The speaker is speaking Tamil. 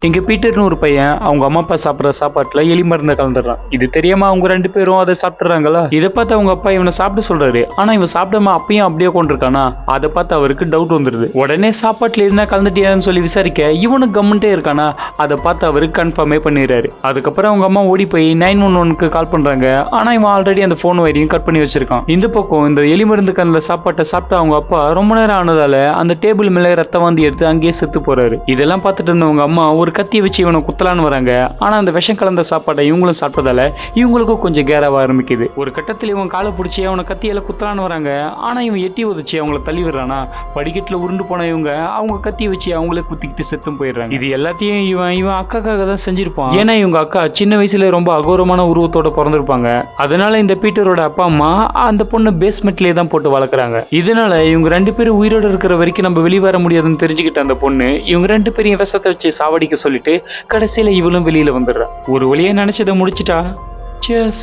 இங்க பீட்டர்னு ஒரு பையன் அவங்க அம்மா அப்பா சாப்பிட்ற சாப்பாட்டுல எலி மருந்தை கலந்துடுறான். இது தெரியாம அவங்க 2 பேரும் அதை சாப்பிட்டுறாங்களா. இதை பார்த்து அவங்க அப்பா இவனை சாப்பிட சொல்றாரு. ஆனா இவன் சாப்பிடாம அப்பயும் அப்படியே கொண்டிருக்கானா. அதை பார்த்து அவருக்கு டவுட் வந்துருது. உடனே சாப்பாட்டுல இருந்தா கலந்துட்டியான்னு சொல்லி விசாரிக்க இவனு கம்முன்ட்டே இருக்கானா. அதை பார்த்து அவருக்கு கன்ஃபார்மே பண்ணிடுறாரு. அதுக்கப்புறம் அவங்க அம்மா ஓடி போய் 911க்கு கால் பண்றாங்க. ஆனா இவன் ஆல்ரெடி அந்த போன் வயரையும் கட் பண்ணி வச்சிருக்கான். இந்த பக்கம் இந்த எலி மருந்து கண்ணில் சாப்பாட்டை சாப்பிட்டு அவங்க அப்பா ரொம்ப நேரம் ஆனதால அந்த டேபிள் மேல ரத்தம் வாந்தி எடுத்து அங்கேயே செத்து போறாரு. இதெல்லாம் பார்த்துட்டு இருந்தவங்க அம்மா ஒரு கத்தியை வச்சு இவனை குத்தலான்னு வராங்க. ஆனா அந்த விஷம் கலந்த சாப்பாட்டை இவங்களும் சாப்பிட்டதால இவங்களுக்கும் கொஞ்சம் கேராவ ஆரம்பிக்குது. ஒரு கட்டத்தில் இவன் காலை பிடிச்சி அவனை கத்தியில குத்தலான்னு வராங்க. ஆனா இவன் எட்டி உதச்சி அவங்கள தள்ளி விடுறானா. படிக்கட்டுல உருண்டு போன இவங்க அவங்க கத்தியை வச்சு அவங்களே குத்திக்கிட்டு செத்தும் போயிடுறாங்க. இது எல்லாத்தையும் இவன் அக்காக்காக தான் செஞ்சிருப்பான். ஏன்னா இவங்க அக்கா சின்ன வயசுல ரொம்ப அகோரமான உருவத்தோட பிறந்திருப்பாங்க. அதனால இந்த பீட்டரோட அப்பா அம்மா அந்த பொண்ணு பேஸ்மெண்ட்லயே தான் போட்டு வளர்க்குறாங்க. இதனால இவங்க 2 பேரும் உயிரோட இருக்கிற வரைக்கும் நம்ம வெளியே வர முடியாதுன்னு தெரிஞ்சுக்கிட்ட அந்த பொண்ணு இவங்க 2 பேரையும் விஷத்தை வச்சு சாவடிக்க சொல்லிட்டு கடைசியில இவளும் வெளியில வந்துடுறா. ஒரு வழியா நினைச்சதை முடிச்சிட்டா. Cheers.